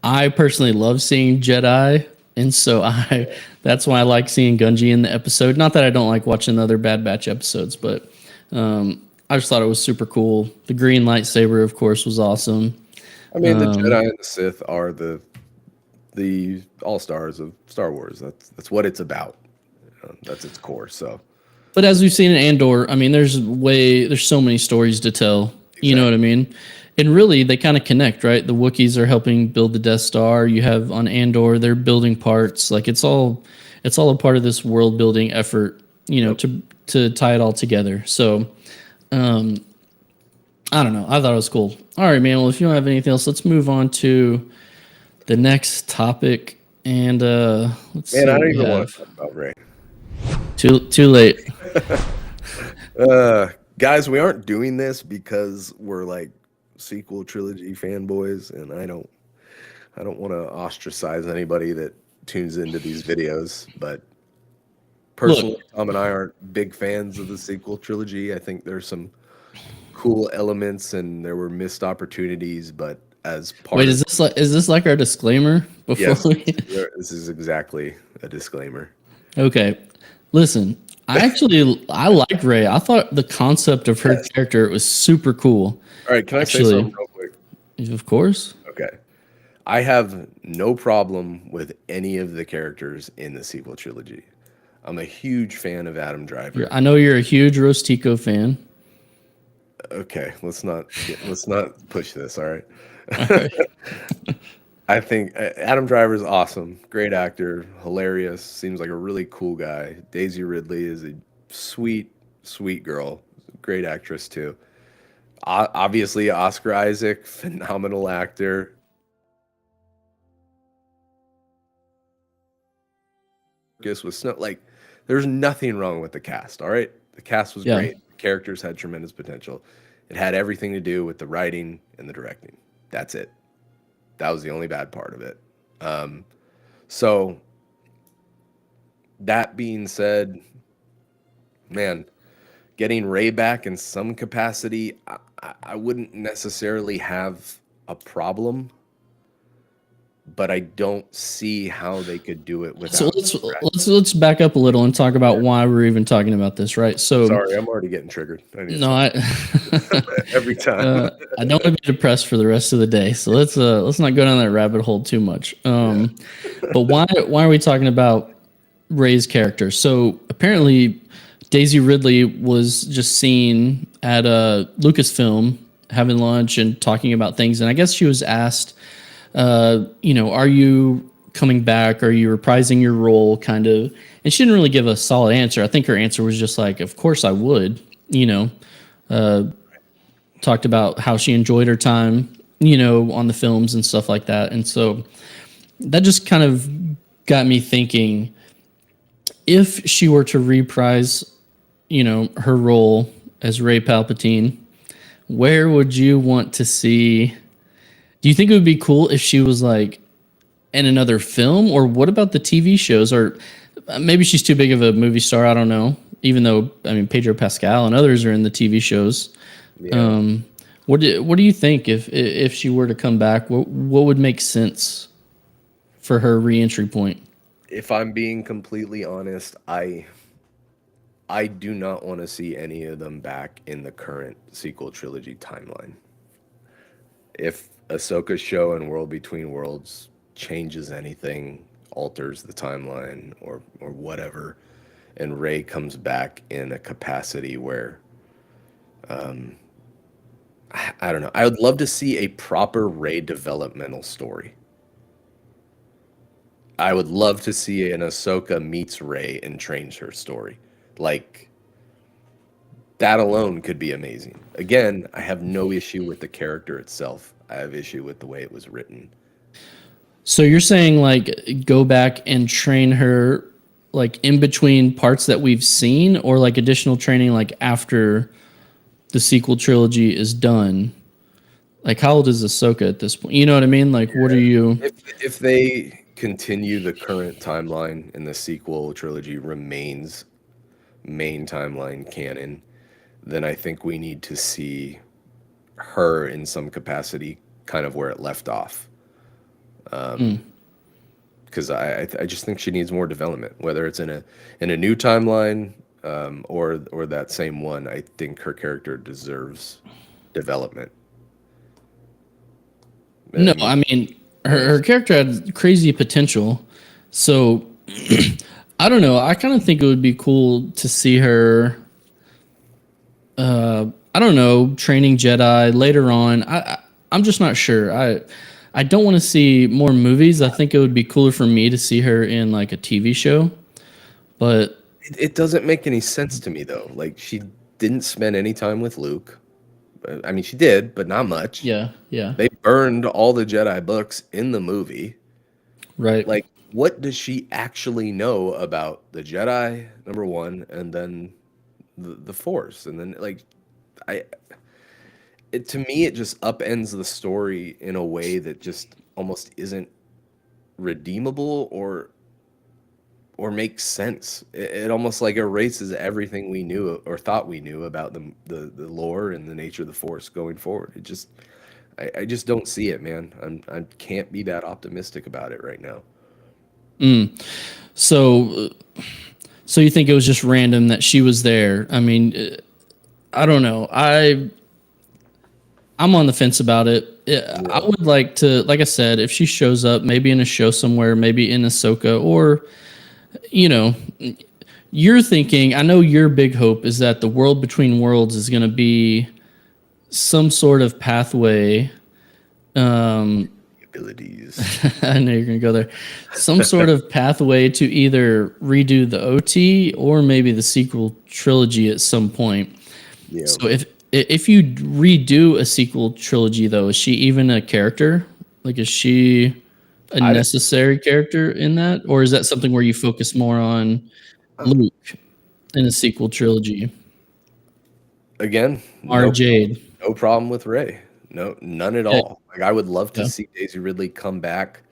I personally love seeing Jedi. And so that's why I like seeing Gungi in the episode. Not that I don't like watching the other Bad Batch episodes, but I just thought it was super cool. The green lightsaber, of course, was awesome. I mean, the Jedi and the Sith are the all-stars of Star Wars. That's what it's about. That's its core. So, but as we've seen in Andor, I mean, there's so many stories to tell. Exactly. You know what I mean? And really, they kind of connect, right? The Wookiees are helping build the Death Star. You have on Andor, they're building parts. Like it's all a part of this world building effort, to tie it all together. So I don't know. I thought it was cool. All right, man. Well, if you don't have anything else, let's move on to the next topic. And let's see. Man, I what don't we even want have. to talk about Ray. Too late. Guys, we aren't doing this because we're like sequel trilogy fanboys, and I don't want to ostracize anybody that tunes into these videos, but personally, Tom and I aren't big fans of the sequel trilogy. I think there's some cool elements and there were missed opportunities, but as part Wait, of is this like our disclaimer before yes, we this is exactly a disclaimer. Okay. Listen, I like Ray. I thought the concept of her character was super cool. All right, can I say something real quick? Of course. Okay. I have no problem with any of the characters in the sequel trilogy. I'm a huge fan of Adam Driver. I know you're a huge Rostico fan. Okay, let's not push this, all right? All right. I think Adam Driver is awesome. Great actor, hilarious, seems like a really cool guy. Daisy Ridley is a sweet, sweet girl. Great actress too. Obviously, Oscar Isaac, phenomenal actor. With Snow, like, there's nothing wrong with the cast. All right, the cast was great. The characters had tremendous potential. It had everything to do with the writing and the directing. That's it. That was the only bad part of it. So that being said, man, getting Ray back in some capacity, I wouldn't necessarily have a problem, but I don't see how they could do it without. So let's back up a little and talk about why we're even talking about this, right? So sorry, I'm already getting triggered. Every time. I don't want to be depressed for the rest of the day, so let's not go down that rabbit hole too much. But why are we talking about Ray's character? So apparently, Daisy Ridley was just seen at a Lucasfilm having lunch and talking about things, and I guess she was asked, are you coming back? Are you reprising your role? Kind of, and she didn't really give a solid answer. I think her answer was just like, "Of course I would." Talked about how she enjoyed her time, on the films and stuff like that, and so that just kind of got me thinking: if she were to reprise, her role as Rey Palpatine, where would you want to see? Do you think it would be cool if she was like in another film, or what about the TV shows? Or maybe she's too big of a movie star. I don't know. Even though, I mean, Pedro Pascal and others are in the TV shows. Yeah. What do you think if she were to come back? What would make sense for her re-entry point? If I'm being completely honest, I do not want to see any of them back in the current sequel trilogy timeline. If Ahsoka's show in World Between Worlds changes anything, alters the timeline or whatever, and Rey comes back in a capacity where I don't know. I would love to see a proper Rey developmental story. I would love to see an Ahsoka meets Rey and trains her story. Like, that alone could be amazing. Again, I have no issue with the character itself. I have issue with the way it was written. So you're saying like go back and train her like in between parts that we've seen, or like additional training like after the sequel trilogy is done? Like, how old is Ahsoka at this point? You know what I mean? Like, what are you? If they continue the current timeline and the sequel trilogy remains main timeline canon, then I think we need to see her in some capacity kind of where it left off. Because I just think she needs more development, whether it's in a new timeline or that same one. I think her character deserves development. No, I mean her character had crazy potential. So I don't know. I kind of think it would be cool to see her. I don't know, training Jedi later on. I'm just not sure. I don't want to see more movies. I think it would be cooler for me to see her in like a TV show. But it doesn't make any sense to me though. Like, she didn't spend any time with Luke. I mean, she did, but not much. Yeah. They burned all the Jedi books in the movie. Right. Like, what does she actually know about the Jedi, number one, and then the Force? And then, like, to me, it just upends the story in a way that just almost isn't redeemable or makes sense. It almost like erases everything we knew or thought we knew about the lore and the nature of the Force going forward. It just, I just don't see it, man. I can't be that optimistic about it right now. So you think it was just random that she was there? I mean, I don't know. I'm on the fence about it. I would like to, like I said, if she shows up, maybe in a show somewhere, maybe in Ahsoka, or, you know, you're thinking, I know your big hope is that the World Between Worlds is going to be some sort of pathway. Abilities. I know you're going to go there. Some sort of pathway to either redo the OT or maybe the sequel trilogy at some point. Yeah. So if you redo a sequel trilogy, though, is she even a character? Like, is she a necessary character in that? Or is that something where you focus more on Luke in a sequel trilogy? Again, Jade. No problem with Rey. No, none at all. Like, I would love to see Daisy Ridley come back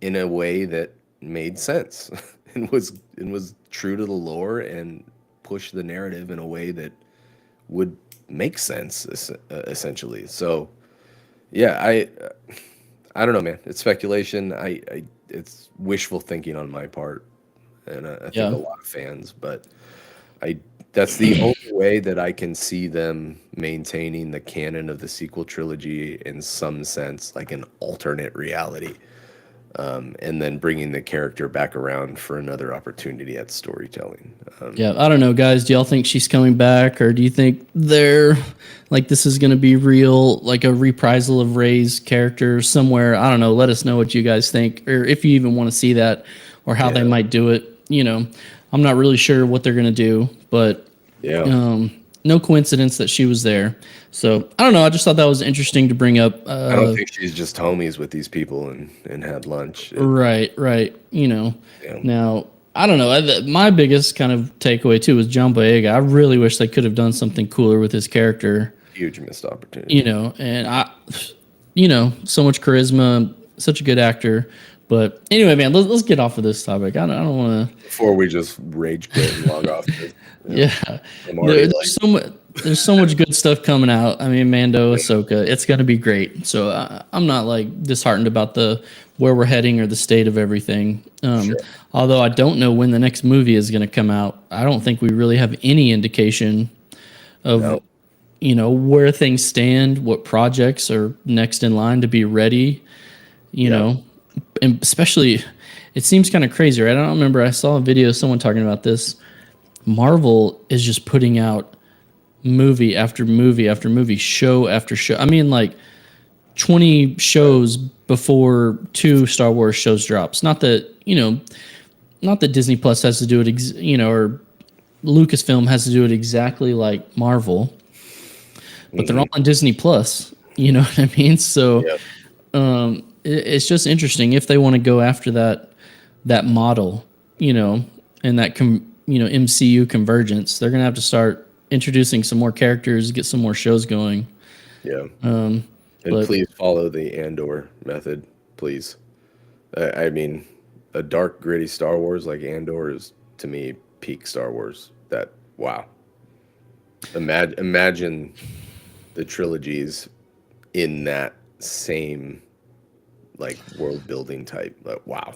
in a way that made sense and was true to the lore and push the narrative in a way that would make sense, essentially. So, yeah, I don't know, man. It's speculation. It's wishful thinking on my part, and I think a lot of fans. But that's the only way that I can see them maintaining the canon of the sequel trilogy in some sense, like an alternate reality, and then bringing the character back around for another opportunity at storytelling. I don't know, guys. Do y'all think she's coming back, or do you think this is going to be real, like a reprisal of Rey's character somewhere? I don't know. Let us know what you guys think, or if you even want to see that, or how they might do it. You know, I'm not really sure what they're going to do, but no coincidence that she was there. So I don't know. I just thought that was interesting to bring up. I don't think she's just homies with these people and had lunch. Right. You know, now I don't know. My biggest kind of takeaway too was John Boyega. I really wish they could have done something cooler with his character. Huge missed opportunity. You know, and so much charisma, such a good actor. But anyway, man, let's get off of this topic. I don't want to. Before we just rage quit and log off. There's so much good stuff coming out. I mean, Mando, Ahsoka, it's going to be great. So I'm not like disheartened about where we're heading or the state of everything. Although I don't know when the next movie is going to come out. I don't think we really have any indication of where things stand, what projects are next in line to be ready. You know, and especially, it seems kind of crazy, right? I don't remember. I saw a video of someone talking about this. Marvel is just putting out movie after movie after movie, show after show. I mean, like 20 shows before 2 Star Wars shows drops. Not that Disney Plus has to do it, or Lucasfilm has to do it exactly like Marvel, but they're all on Disney Plus. You know what I mean? So, it's just interesting if they want to go after that model, and that MCU convergence. They're gonna have to start introducing some more characters, get some more shows going. And please follow the Andor method, please. I mean, a dark, gritty Star Wars like Andor is, to me, peak Star Wars. Imagine the trilogies in that same world building type. Wow,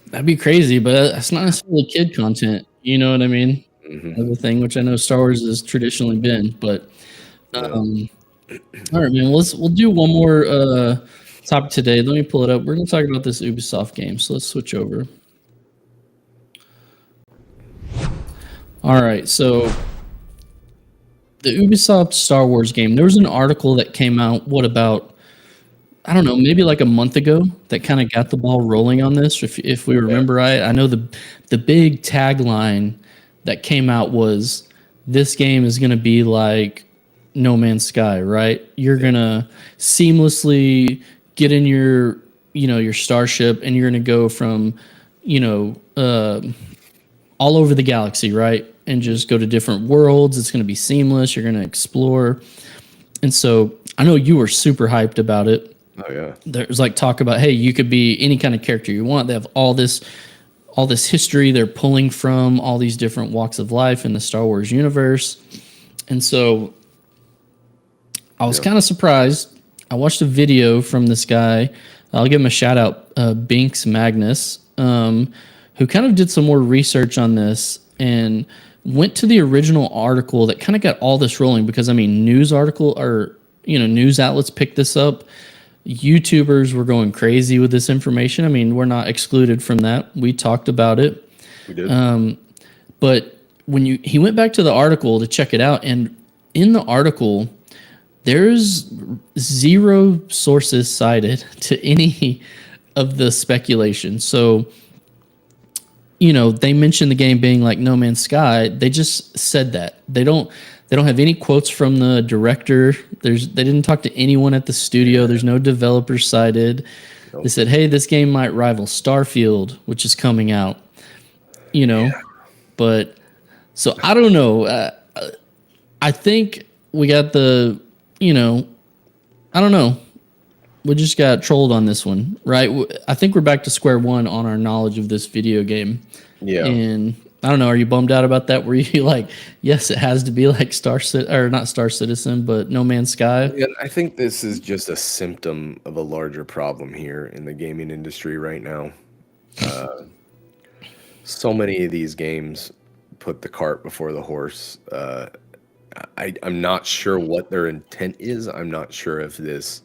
that'd be crazy, but it's not necessarily kid content. You know what I mean? Another thing, which I know Star Wars has traditionally been, but all right, man. We'll do one more topic today. Let me pull it up. We're gonna talk about this Ubisoft game, so let's switch over. All right, so the Ubisoft Star Wars game. There was an article that came out. I don't know, maybe like a month ago, that kind of got the ball rolling on this. If we remember right, I know the big tagline that came out was this game is going to be like No Man's Sky, right? You're going to seamlessly get in your, your starship, and you're going to go from, all over the galaxy, right? And just go to different worlds. It's going to be seamless. You're going to explore. And so I know you were super hyped about it. Oh yeah. There's like talk about, hey, you could be any kind of character you want. They have all this history they're pulling from all these different walks of life in the Star Wars universe. And so I was kind of surprised. I watched a video from this guy. I'll give him a shout out, Binks Magnus, who kind of did some more research on this and went to the original article that kind of got all this rolling, because news outlets picked this up. YouTubers were going crazy with this information. We're not excluded from that. We talked about it. We did. But when he went back to the article to check it out, and in the article, there's 0 sources cited to any of the speculation. So, they mentioned the game being like No Man's Sky. They just said that. They don't have any quotes from the director. They didn't talk to anyone at the studio. There's no developers cited. Nope. They said, hey, this game might rival Starfield, which is coming out. But so I don't know. I think we got the, I don't know. We just got trolled on this one, right? I think we're back to square one on our knowledge of this video game. Yeah. And I don't know. Are you bummed out about that? Were you like, yes, it has to be like not Star Citizen, but No Man's Sky? Yeah, I think this is just a symptom of a larger problem here in the gaming industry right now. So many of these games put the cart before the horse. I'm not sure what their intent is. I'm not sure if this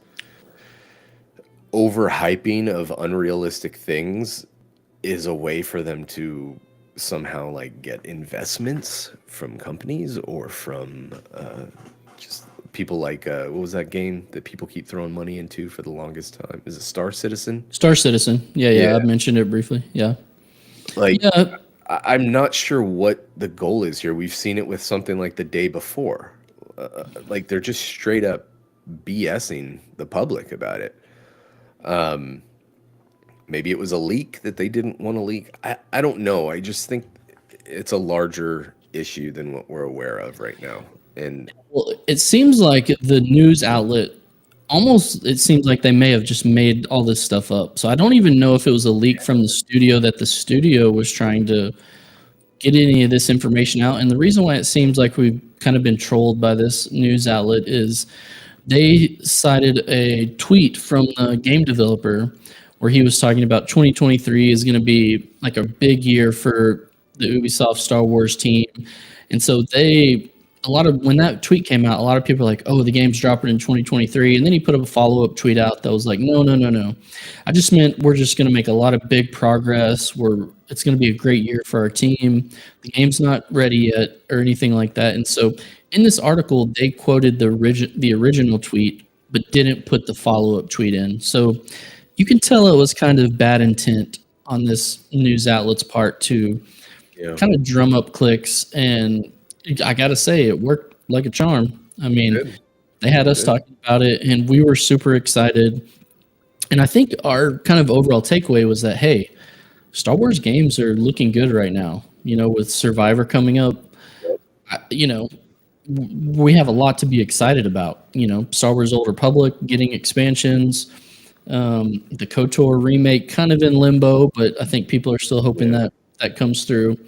overhyping of unrealistic things is a way for them to somehow like get investments from companies or from just people like what was that game that people keep throwing money into for the longest time? Is it Star Citizen? Star Citizen. Yeah. I mentioned it briefly. Yeah. I'm not sure what the goal is here. We've seen it with something like The Day Before. Like they're just straight up BSing the public about it. Maybe it was a leak that they didn't want to leak. I don't know. I just think it's a larger issue than what we're aware of right now. And it seems like the news outlet it seems like they may have just made all this stuff up. So I don't even know if it was a leak from the studio that the studio was trying to get any of this information out. And the reason why it seems like we've kind of been trolled by this news outlet is they cited a tweet from the game developer where he was talking about 2023 is going to be like a big year for the Ubisoft Star Wars team. And so when that tweet came out, a lot of people were like, oh, the game's dropping in 2023. And then he put up a follow-up tweet out that was like, no. I just meant we're just going to make a lot of big progress. It's going to be a great year for our team. The game's not ready yet or anything like that. And so in this article, they quoted the original tweet, but didn't put the follow-up tweet in. So you can tell it was kind of bad intent on this news outlet's part to kind of drum up clicks. And I got to say, it worked like a charm. They had us talking about it, and we were super excited. And I think our kind of overall takeaway was that, hey, Star Wars games are looking good right now. With Survivor coming up, we have a lot to be excited about. Star Wars Old Republic getting expansions. The KOTOR remake kind of in limbo, but I think people are still hoping that comes through.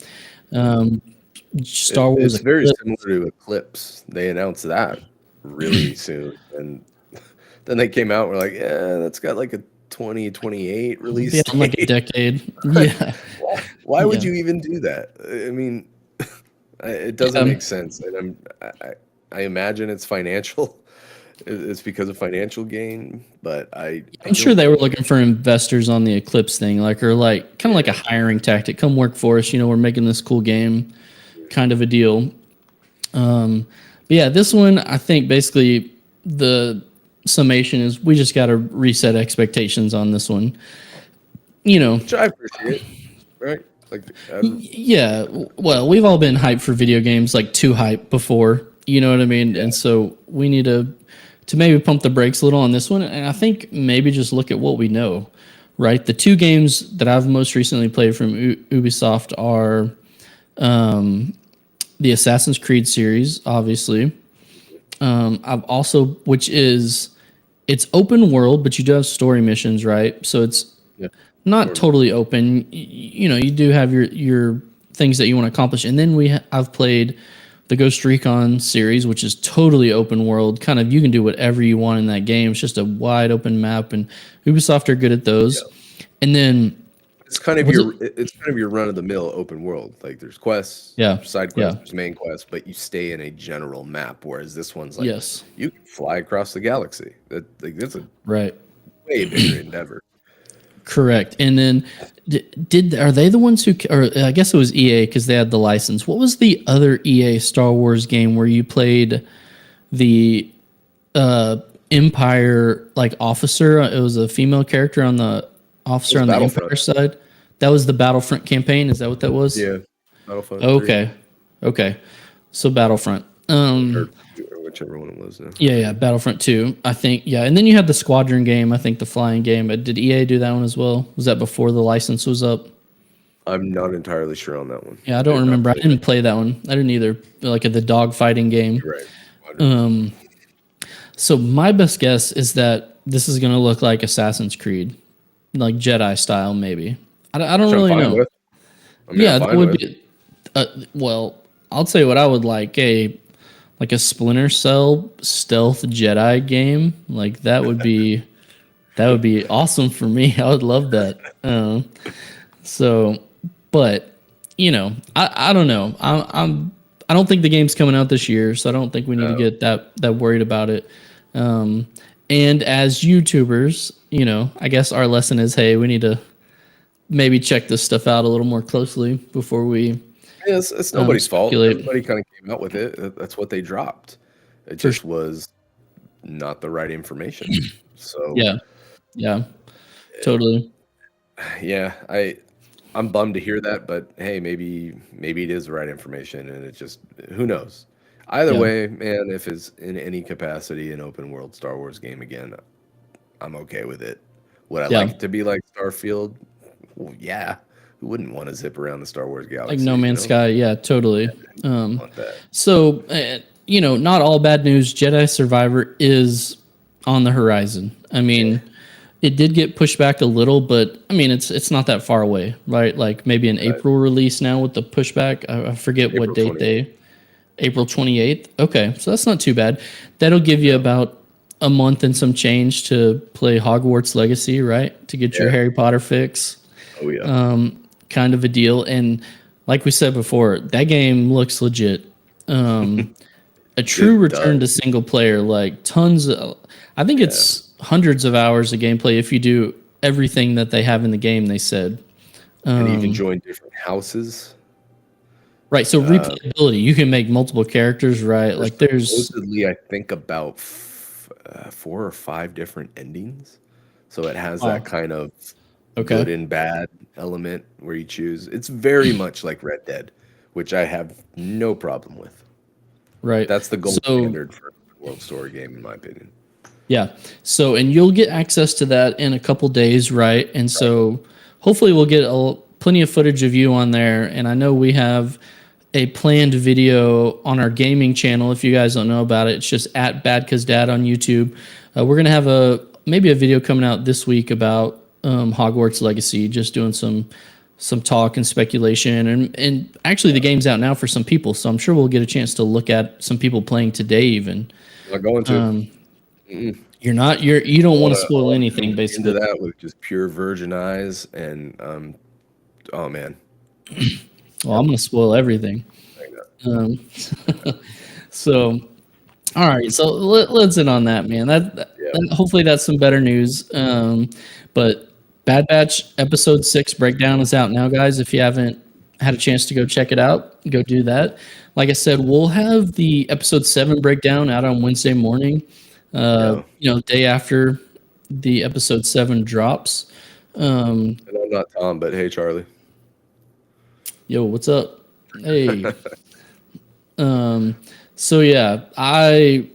Star Wars. It's very similar to Eclipse. They announced that really soon, and then they came out. And we're like, yeah, that's got like a 2028 release. Yeah, like a decade. Yeah. Why would you even do that? It doesn't make sense. And I imagine it's financial. It's because of financial gain, but I'm sure they were looking for investors on the Eclipse thing, kind of like a hiring tactic. Come work for us. We're making this cool game, kind of a deal. But yeah, this one, I think basically the summation is we just got to reset expectations on this one. Which I appreciate, right? Like, Yeah, well, we've all been hyped for video games, like too hyped before. You know what I mean? And so we need to maybe pump the brakes a little on this one. And I think maybe just look at what we know, right? The two games that I've most recently played from Ubisoft are the Assassin's Creed series, obviously. I've also, which is it's open world, but you do have story missions, right? So it's not totally open. You know, you do have your things that you want to accomplish, and then I've played the Ghost Recon series, which is totally open world. Kind of, you can do whatever you want in that game. It's just a wide open map, and Ubisoft are good at those. Yeah. And then it's kind of your run of the mill open world. Like there's quests, side quests, there's main quests, but you stay in a general map. Whereas this one's like you can fly across the galaxy. That's a way bigger endeavor. Correct. And then are they the ones who, or I guess it was EA because they had the license. What was the other EA Star Wars game where you played the Empire like officer? It was a female character on the officer on the Empire side. That was the Battlefront campaign. Is that what that was? Yeah. Battlefront. Okay. So Battlefront. Or whichever one it was. Yeah, Battlefront 2, I think. Yeah, and then you had the Squadron game, I think the flying game. Did EA do that one as well? Was that before the license was up? I'm not entirely sure on that one. Yeah, I don't remember. I didn't play that one. I didn't either. Like the dog fighting game. Right. So my best guess is that this is going to look like Assassin's Creed, like Jedi style, maybe. I don't really know. That would be. Well, I'll tell you what I would like a Splinter Cell stealth Jedi game. Like that would be awesome for me. I would love that. But you know, I don't know. I don't think the game's coming out this year, so I don't think we need to get that worried about it. And as YouTubers, you know, I guess our lesson is, hey, we need to maybe check this stuff out a little more closely before we. Yeah, it's nobody's fault. Everybody kind of came out with it. That's what they dropped. It just was not the right information. So yeah, totally. Yeah, I'm bummed to hear that, but hey, maybe it is the right information, and it just who knows. Either way, man, if it's in any capacity an open world Star Wars game again, I'm okay with it. Would I like it to be like Starfield? Well, yeah. Who wouldn't want to zip around the Star Wars galaxy? Like No Man's Sky, yeah, totally. So, you know, not all bad news. Jedi Survivor is on the horizon. I mean, it did get pushed back a little, but I mean, it's not that far away, right? Like maybe an April release now with the pushback. I forget what date April 28th. Okay, so that's not too bad. That'll give you about a month and some change to play Hogwarts Legacy, right? To get your Harry Potter fix. Oh yeah. Kind of a deal. And like we said before, that game looks legit. A true return to single player, like tons of, I think it's hundreds of hours of gameplay if you do everything that they have in the game, they said. And you can join different houses. Right. So replayability, you can make multiple characters, right? Like there's supposedly, I think about 4 or 5 different endings. So it has that kind of good and bad element where you choose. It's very much like Red Dead, which I have no problem with. Right. That's the gold standard for a world story game, in my opinion. Yeah. So, and you'll get access to that in a couple days, right? And so hopefully we'll get plenty of footage of you on there. And I know we have a planned video on our gaming channel. If you guys don't know about it, it's just at BadCuzDad on YouTube. We're going to have maybe a video coming out this week about Hogwarts Legacy, just doing some talk and speculation, and actually the game's out now for some people, so I'm sure we'll get a chance to look at some people playing today even. Not going to. You don't want to spoil anything basically. Into that with just pure virgin eyes and oh man. Well, I'm gonna spoil everything. So all right, so let's end on that, man. That hopefully that's some better news. But Bad Batch Episode 6 breakdown is out now, guys. If you haven't had a chance to go check it out, go do that. Like I said, we'll have the Episode 7 breakdown out on Wednesday morning, day after the Episode 7 drops. And I'm not Tom, but hey, Charlie. Yo, what's up? Hey. So yeah, I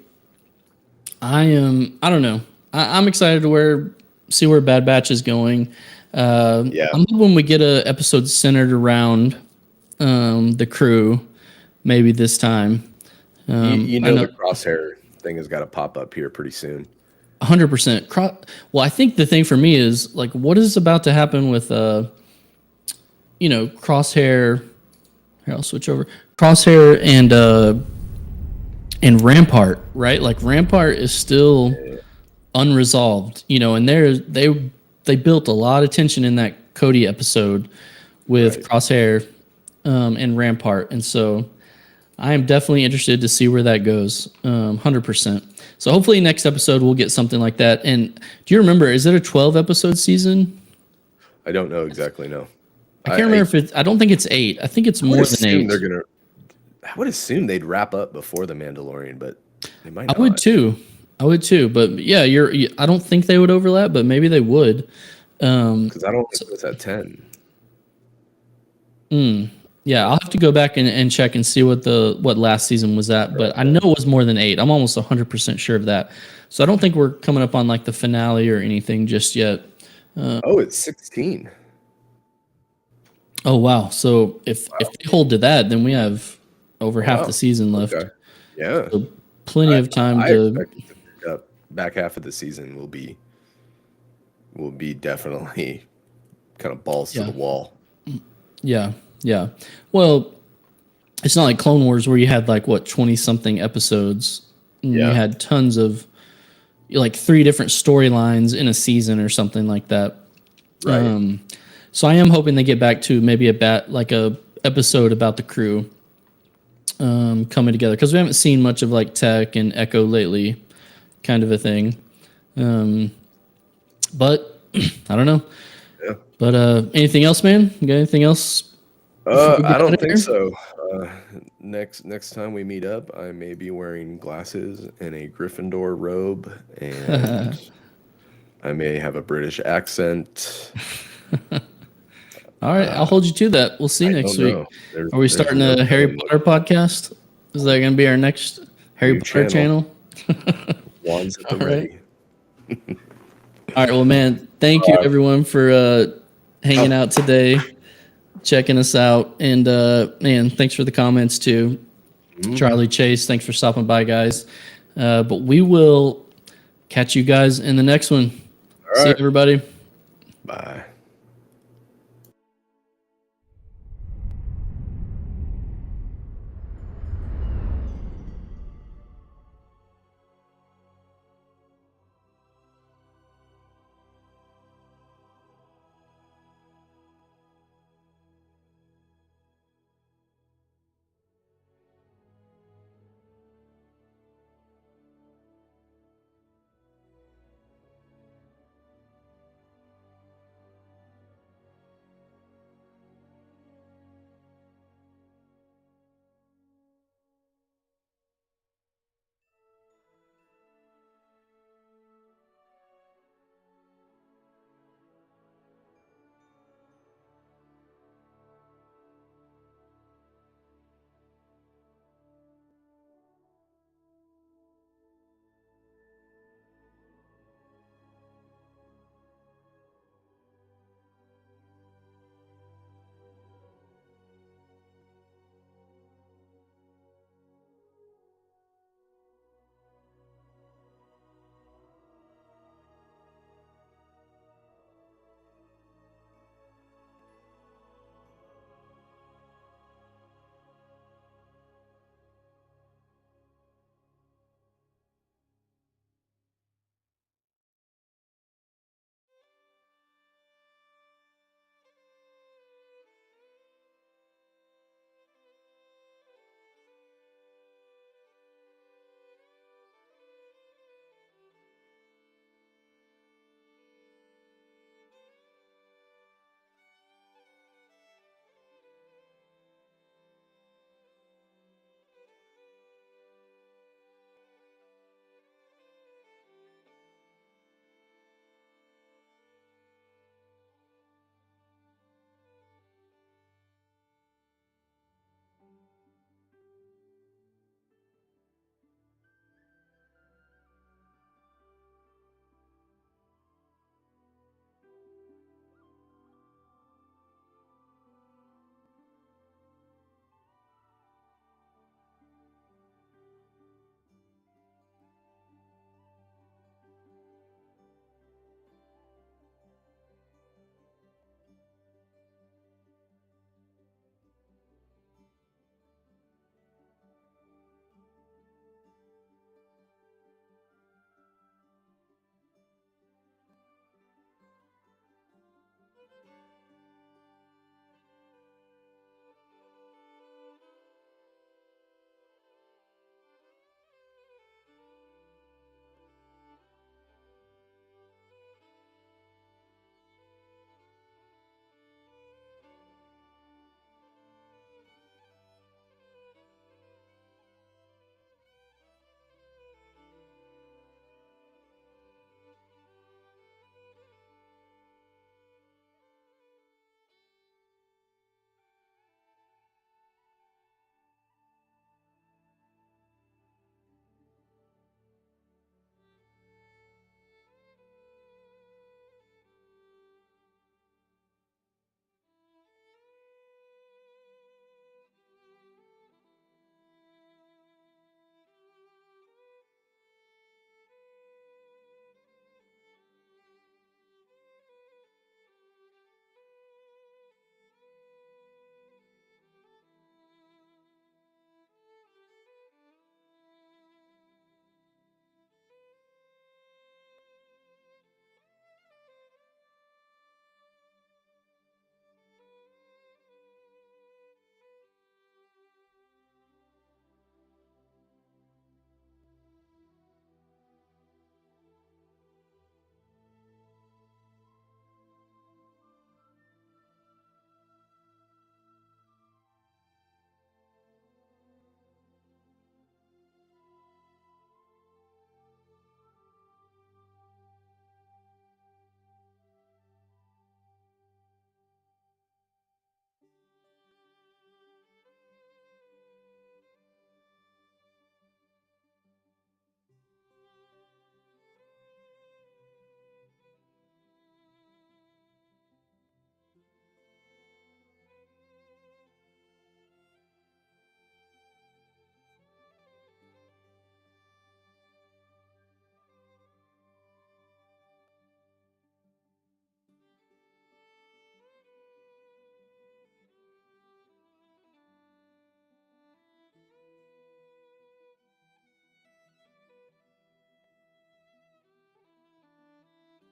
am. I don't know. I'm excited to see where Bad Batch is going. Yeah. I'm hoping we get a episode centered around the crew, maybe this time. You know the crosshair thing has got to pop up here pretty soon. 100%. Well, I think the thing for me is like, what is about to happen with Crosshair. Here, I'll switch over. Crosshair and Rampart, right? Like Rampart is still unresolved, and they built a lot of tension in that Cody episode with Crosshair and Rampart, and so I am definitely interested to see where that goes. 100%. So hopefully next episode we'll get something like that. And do you remember? Is it a 12 episode season? I don't know exactly. No, I can't remember if it's. I don't think it's 8. I think it's more than 8. I would assume they'd wrap up before the Mandalorian, but they might not. I would too. But yeah, I don't think they would overlap, but maybe they would. Because I don't think it's at 10. Yeah, I'll have to go back and check and see what last season was at, but I know it was more than 8. I'm almost 100% sure of that. So I don't think we're coming up on like the finale or anything just yet. It's 16. Oh wow! So if they hold to that, then we have over half the season left. Okay. Yeah, so plenty of time I to. expect it to pick up. Back half of the season will be definitely kind of balls to the wall. Yeah. Well, it's not like Clone Wars where you had like 20 something episodes. And you had tons of like 3 different storylines in a season or something like that. Right. So I am hoping they get back to maybe a episode about the crew coming together, because we haven't seen much of like Tech and Echo lately, kind of a thing. But I don't know. Yeah. But anything else, man? You got anything else? I don't think so. Next time we meet up, I may be wearing glasses and a Gryffindor robe, and I may have a British accent. All right, I'll hold you to that. We'll see next week. Are we starting a Harry Potter podcast? Is that going to be our next Harry Potter channel? Wands at the ready. All right, well, man, thank you everyone for hanging out today, checking us out, and man, thanks for the comments too. Charlie, Chase, thanks for stopping by, guys. But we will catch you guys in the next one. All right. See you, everybody. Bye.